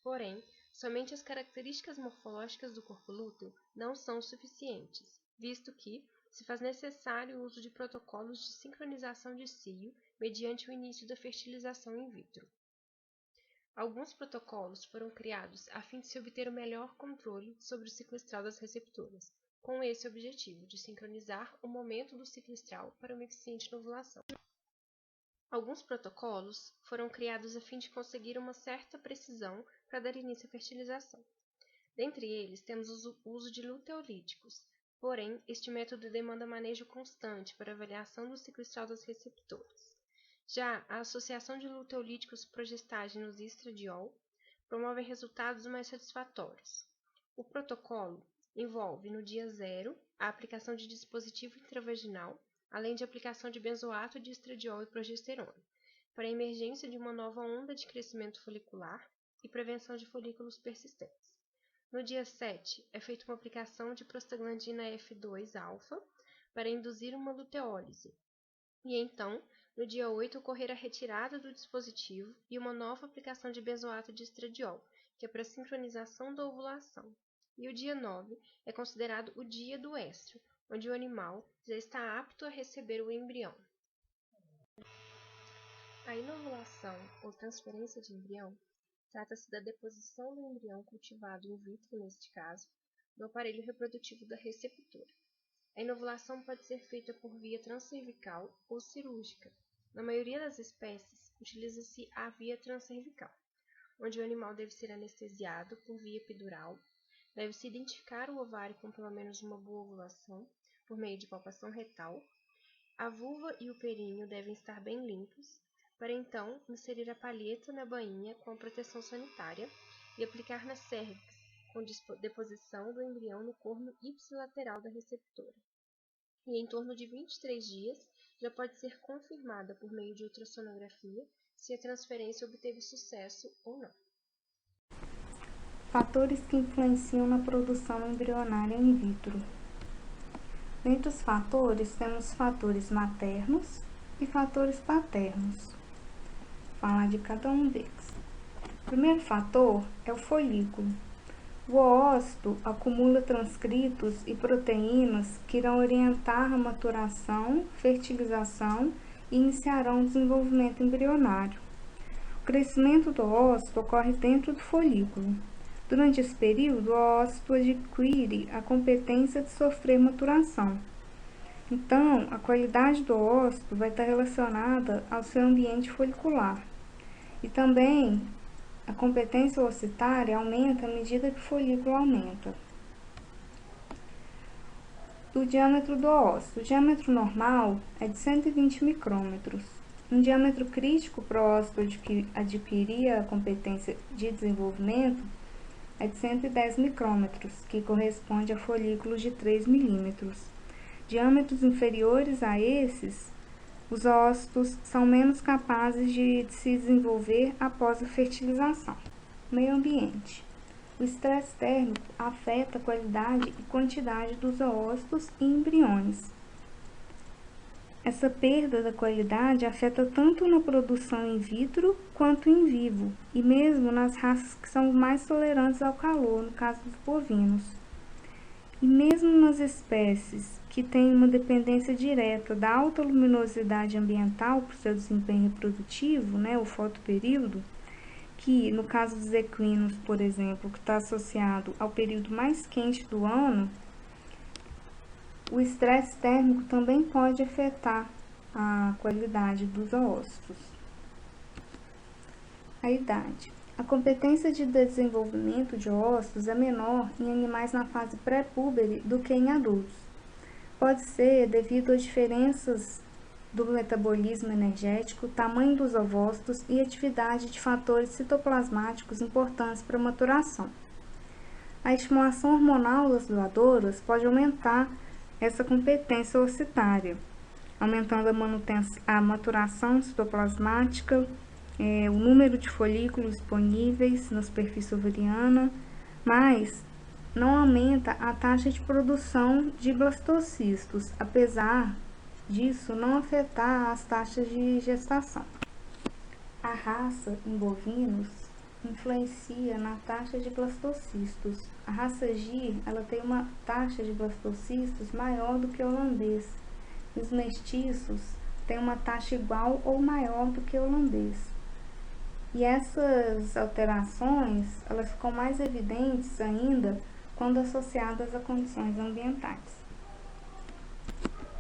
[SPEAKER 6] Porém, somente as características morfológicas do corpo lúteo não são suficientes, visto que se faz necessário o uso de protocolos de sincronização de cio mediante o início da fertilização in vitro. Alguns protocolos foram criados a fim de se obter o melhor controle sobre o ciclo estral das receptoras, com esse objetivo de sincronizar o momento do ciclo estral para uma eficiente ovulação. Alguns protocolos foram criados a fim de conseguir uma certa precisão para dar início à fertilização. Dentre eles, temos o uso de luteolíticos, porém, este método demanda manejo constante para avaliação do ciclo estral das receptoras. Já a associação de luteolíticos progestágenos e estradiol promove resultados mais satisfatórios. O protocolo envolve, no dia 0, a aplicação de dispositivo intravaginal, além de aplicação de benzoato de estradiol e progesterona, para a emergência de uma nova onda de crescimento folicular e prevenção de folículos persistentes. No dia 7, é feita uma aplicação de prostaglandina F2-alfa para induzir uma luteólise. E então, no dia 8, ocorrer a retirada do dispositivo e uma nova aplicação de benzoato de estradiol, que é para sincronização da ovulação. E o dia 9 é considerado o dia do éstro, onde o animal já está apto a receber o embrião. A inovulação ou transferência de embrião trata-se da deposição do embrião cultivado in vitro, neste caso, no aparelho reprodutivo da receptora. A inovulação pode ser feita por via transcervical ou cirúrgica. Na maioria das espécies, utiliza-se a via transcervical, onde o animal deve ser anestesiado por via epidural, deve-se identificar o ovário com pelo menos uma boa ovulação, por meio de palpação retal, a vulva e o períneo devem estar bem limpos, para então inserir a palheta na bainha com a proteção sanitária e aplicar na cérvix, com deposição do embrião no corno ipsilateral da receptora. E em torno de 23 dias já pode ser confirmada por meio de ultrassonografia se a transferência obteve sucesso ou não.
[SPEAKER 7] Fatores que influenciam na produção embrionária in vitro. Dentre os fatores, temos fatores maternos e fatores paternos. Vou falar de cada um deles. O primeiro fator é o folículo. O oócito acumula transcritos e proteínas que irão orientar a maturação, fertilização e iniciarão o desenvolvimento embrionário. O crescimento do oócito ocorre dentro do folículo. Durante esse período, o oócito adquire a competência de sofrer maturação. Então, a qualidade do oócito vai estar relacionada ao seu ambiente folicular. E também, a competência oocitária aumenta à medida que o folículo aumenta. Do diâmetro do oócito. O diâmetro normal é de 120 micrômetros. Um diâmetro crítico para o oócito adquirir a competência de desenvolvimento é de 110 micrômetros, que corresponde a folículos de 3 milímetros. Diâmetros inferiores a esses, os oócitos são menos capazes de se desenvolver após a fertilização. Meio ambiente. O estresse térmico afeta a qualidade e quantidade dos oócitos e embriões. Essa perda da qualidade afeta tanto na produção in vitro quanto in vivo, e mesmo nas raças que são mais tolerantes ao calor, no caso dos bovinos. E mesmo nas espécies que têm uma dependência direta da alta luminosidade ambiental para o seu desempenho reprodutivo, né, o fotoperíodo, que no caso dos equinos, por exemplo, que está associado ao período mais quente do ano, o estresse térmico também pode afetar a qualidade dos oócitos. A idade. A competência de desenvolvimento de oócitos é menor em animais na fase pré-púbere do que em adultos. Pode ser devido a diferenças do metabolismo energético, tamanho dos ovócitos e atividade de fatores citoplasmáticos importantes para a maturação. A estimulação hormonal das doadoras pode aumentar essa competência oocitária, aumentando a maturação citoplasmática, o número de folículos disponíveis na superfície ovariana, mas não aumenta a taxa de produção de blastocistos, apesar disso não afetar as taxas de gestação. A raça em bovinos influencia na taxa de blastocistos. A raça Gir, ela tem uma taxa de blastocistos maior do que o holandês. Os mestiços têm uma taxa igual ou maior do que o holandês. E essas alterações, elas ficam mais evidentes ainda quando associadas a condições ambientais.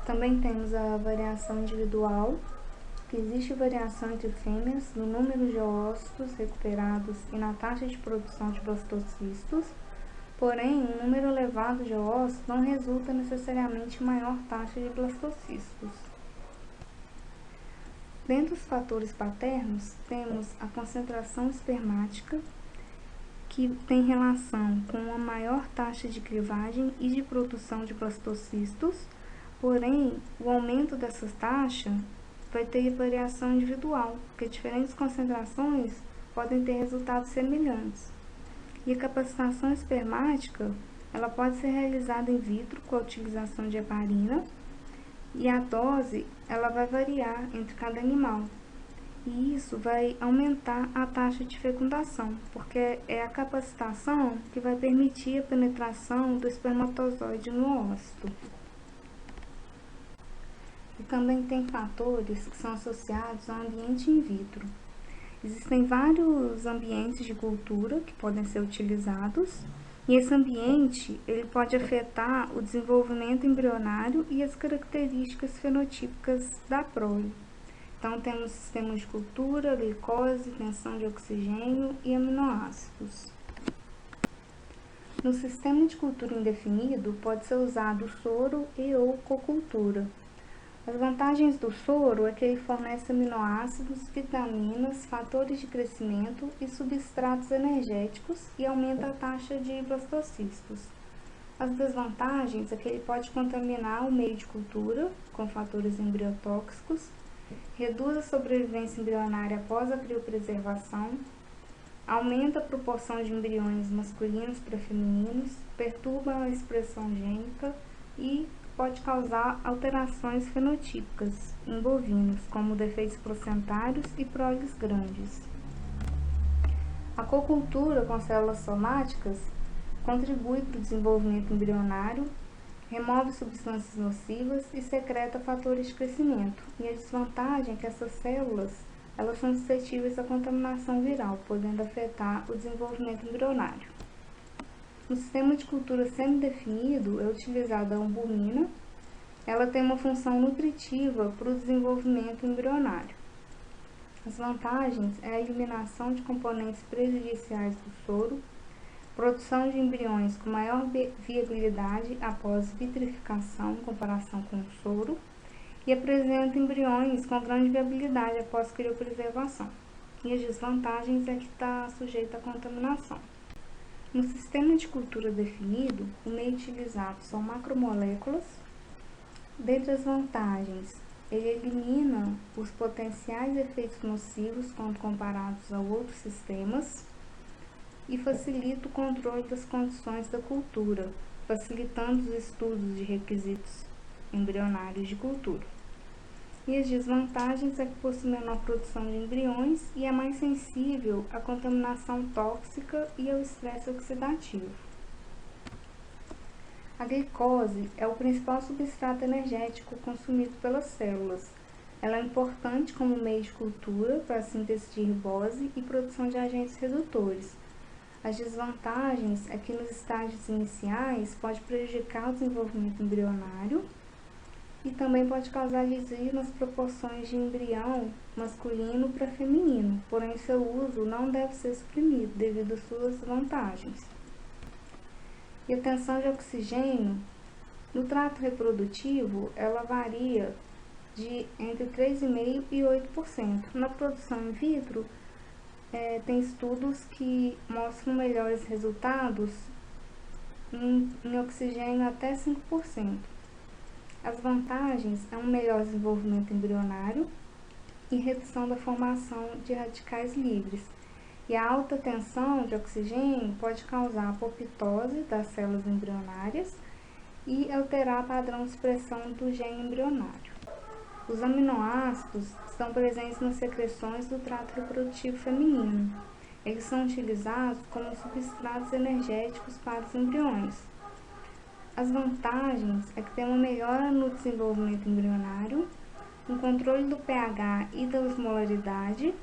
[SPEAKER 7] Também temos a variação individual, que existe variação entre fêmeas no número de oócitos recuperados e na taxa de produção de blastocistos, porém, um número elevado de oócitos não resulta necessariamente em maior taxa de blastocistos. Dentre os fatores paternos, temos a concentração espermática, que tem relação com uma maior taxa de clivagem e de produção de blastocistos, porém, o aumento dessa taxa vai ter variação individual, porque diferentes concentrações podem ter resultados semelhantes. E a capacitação espermática, ela pode ser realizada in vitro com a utilização de heparina, e a dose, ela vai variar entre cada animal. E isso vai aumentar a taxa de fecundação, porque é a capacitação que vai permitir a penetração do espermatozoide no ócito. E também tem fatores que são associados ao ambiente in vitro. Existem vários ambientes de cultura que podem ser utilizados, e esse ambiente ele pode afetar o desenvolvimento embrionário e as características fenotípicas da prole. Então, temos sistemas de cultura, glicose, tensão de oxigênio e aminoácidos. No sistema de cultura indefinido, pode ser usado soro e ou cocultura. As vantagens do soro é que ele fornece aminoácidos, vitaminas, fatores de crescimento e substratos energéticos e aumenta a taxa de blastocistos. As desvantagens é que ele pode contaminar o meio de cultura com fatores embriotóxicos, reduz a sobrevivência embrionária após a criopreservação, aumenta a proporção de embriões masculinos para femininos, perturba a expressão gênica e pode causar alterações fenotípicas em bovinos, como defeitos placentários e proles grandes. A cocultura com células somáticas contribui para o desenvolvimento embrionário, remove substâncias nocivas e secreta fatores de crescimento. E a desvantagem é que essas células elas são suscetíveis à contaminação viral, podendo afetar o desenvolvimento embrionário. No sistema de cultura semidefinido é utilizada a albumina. Ela tem uma função nutritiva para o desenvolvimento embrionário. As vantagens é a eliminação de componentes prejudiciais do soro, produção de embriões com maior viabilidade após vitrificação em comparação com o soro, e apresenta embriões com grande viabilidade após criopreservação. E as desvantagens é que está sujeito à contaminação. No sistema de cultura definido, o meio utilizado são macromoléculas. Dentre as vantagens, ele elimina os potenciais efeitos nocivos quando comparados a outros sistemas e facilita o controle das condições da cultura, facilitando os estudos de requisitos embrionários de cultura. E as desvantagens é que possui menor produção de embriões e é mais sensível à contaminação tóxica e ao estresse oxidativo. A glicose é o principal substrato energético consumido pelas células. Ela é importante como meio de cultura para a síntese de ribose e produção de agentes redutores. As desvantagens é que nos estágios iniciais pode prejudicar o desenvolvimento embrionário e também pode causar desvio nas proporções de embrião masculino para feminino, porém seu uso não deve ser suprimido devido às suas vantagens. E a tensão de oxigênio no trato reprodutivo, ela varia de entre 3,5% e 8%. Na produção in vitro, tem estudos que mostram melhores resultados em oxigênio até 5%. As vantagens é um melhor desenvolvimento embrionário e redução da formação de radicais livres. E a alta tensão de oxigênio pode causar apoptose das células embrionárias e alterar o padrão de expressão do gene embrionário. Os aminoácidos estão presentes nas secreções do trato reprodutivo feminino. Eles são utilizados como substratos energéticos para os embriões. As vantagens é que tem uma melhora no desenvolvimento embrionário, um controle do pH e da osmolaridade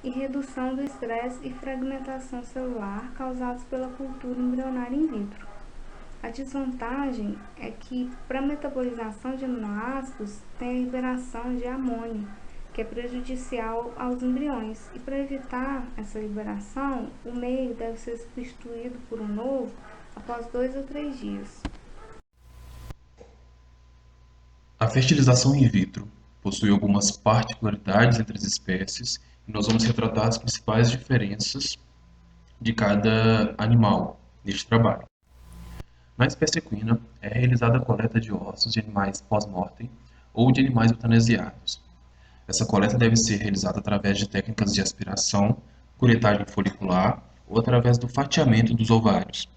[SPEAKER 7] e redução do estresse e fragmentação celular causados pela cultura embrionária in vitro. A desvantagem é que, para a metabolização de aminoácidos, tem a liberação de amônio, que é prejudicial aos embriões, e para evitar essa liberação, o meio deve ser substituído por um novo após 2 ou 3 dias.
[SPEAKER 8] A fertilização in vitro possui algumas particularidades entre as espécies e nós vamos retratar as principais diferenças de cada animal neste trabalho. Na espécie equina, é realizada a coleta de ossos de animais pós-mortem ou de animais eutanasiados. Essa coleta deve ser realizada através de técnicas de aspiração, curetagem folicular ou através do fatiamento dos ovários.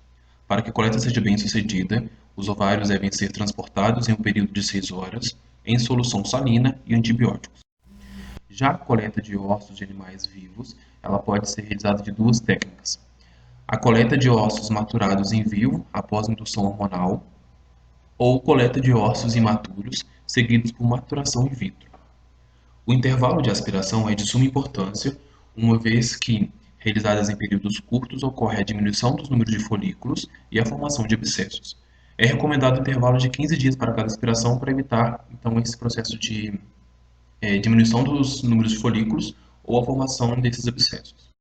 [SPEAKER 8] Para que a coleta seja bem sucedida, os ovários devem ser transportados em um período de 6 horas em solução salina e antibióticos. Já a coleta de ossos de animais vivos, ela pode ser realizada de 2 técnicas. A coleta de ossos maturados em vivo após indução hormonal ou coleta de ossos imaturos seguidos por maturação in vitro. O intervalo de aspiração é de suma importância, uma vez que, realizadas em períodos curtos, ocorre a diminuição dos números de folículos e a formação de abscessos. É recomendado um intervalo de 15 dias para cada aspiração para evitar, então, esse processo de diminuição dos números de folículos ou a formação desses abscessos.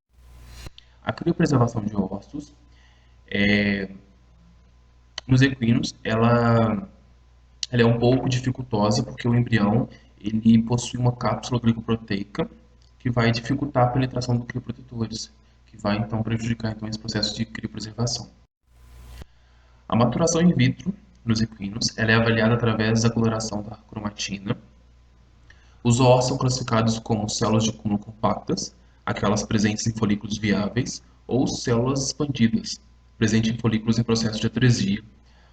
[SPEAKER 8] A criopreservação de ossos, nos equinos, ela é um pouco dificultosa porque o embrião ele possui uma cápsula glicoproteica que vai dificultar a penetração dos crioprotetores, que vai então prejudicar então, esse processo de criopreservação. A maturação in vitro nos equinos ela é avaliada através da coloração da cromatina. Os ossos são classificados como células de cúmulo compactas, aquelas presentes em folículos viáveis, ou células expandidas, presentes em folículos em processo de atresia.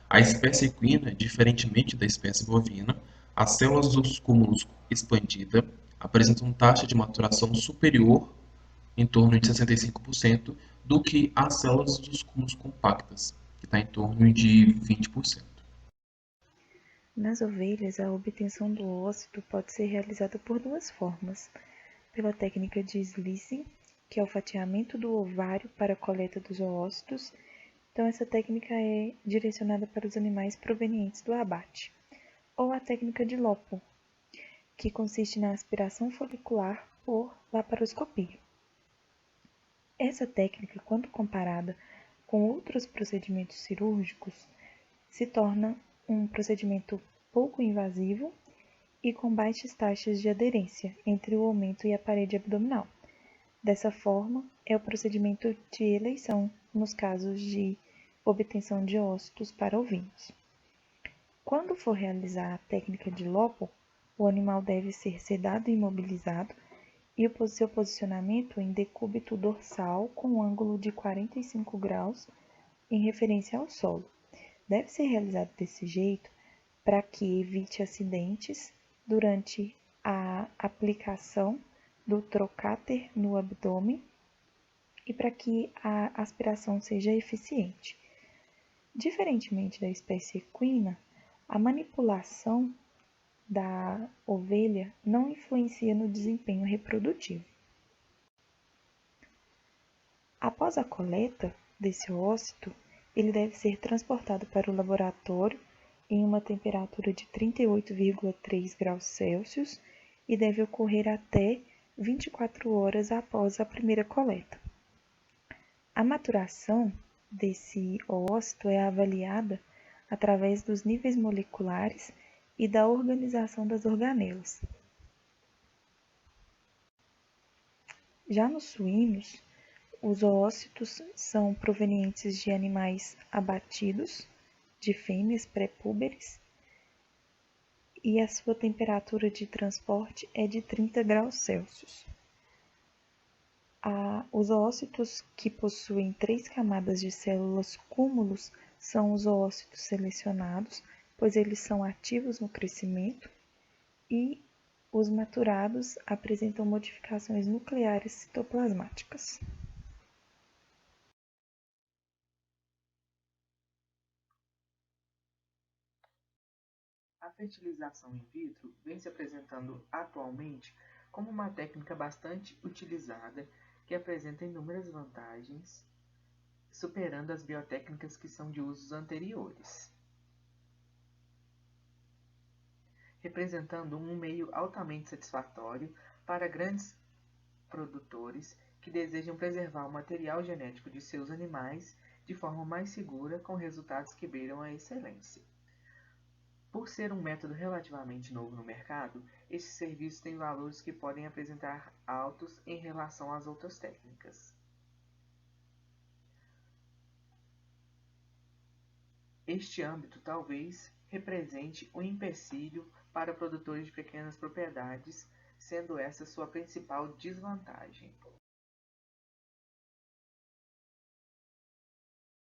[SPEAKER 8] A espécie equina, diferentemente da espécie bovina, as células dos cúmulos expandida apresentam taxa de maturação superior, em torno de 65%, do que as células dos cúmulos compactas, que está em torno de 20%.
[SPEAKER 5] Nas ovelhas, a obtenção do ócito pode ser realizada por 2 formas: pela técnica de slicing, que é o fatiamento do ovário para a coleta dos oócitos. Então, essa técnica é direcionada para os animais provenientes do abate. Ou a técnica de Lopo, que consiste na aspiração folicular por laparoscopia. Essa técnica, quando comparada com outros procedimentos cirúrgicos, se torna um procedimento pouco invasivo e com baixas taxas de aderência entre o aumento e a parede abdominal. Dessa forma, é o procedimento de eleição nos casos de obtenção de ócitos para ovinos. Quando for realizar a técnica de Lopo, o animal deve ser sedado e imobilizado e o seu posicionamento em decúbito dorsal com um ângulo de 45 graus em referência ao solo. Deve ser realizado desse jeito para que evite acidentes durante a aplicação do trocáter no abdômen e para que a aspiração seja eficiente. Diferentemente da espécie equina, a manipulação da ovelha não influencia no desempenho reprodutivo. Após a coleta desse ócito, ele deve ser transportado para o laboratório em uma temperatura de 38,3 graus Celsius e deve ocorrer até 24 horas após a primeira coleta. A maturação desse ócito é avaliada através dos níveis moleculares e da organização das organelas. Já nos suínos, os oócitos são provenientes de animais abatidos, de fêmeas pré-púberes, e a sua temperatura de transporte é de 30 graus Celsius. Os oócitos que possuem 3 camadas de células cúmulos são os oócitos selecionados, pois eles são ativos no crescimento, e os maturados apresentam modificações nucleares citoplasmáticas.
[SPEAKER 1] A fertilização in vitro vem se apresentando atualmente como uma técnica bastante utilizada que apresenta inúmeras vantagens, superando as biotécnicas que são de usos anteriores, representando um meio altamente satisfatório para grandes produtores que desejam preservar o material genético de seus animais de forma mais segura, com resultados que beiram a excelência. Por ser um método relativamente novo no mercado, este serviço tem valores que podem apresentar altos em relação às outras técnicas. Este âmbito talvez represente um empecilho para produtores de pequenas propriedades, sendo essa sua principal desvantagem.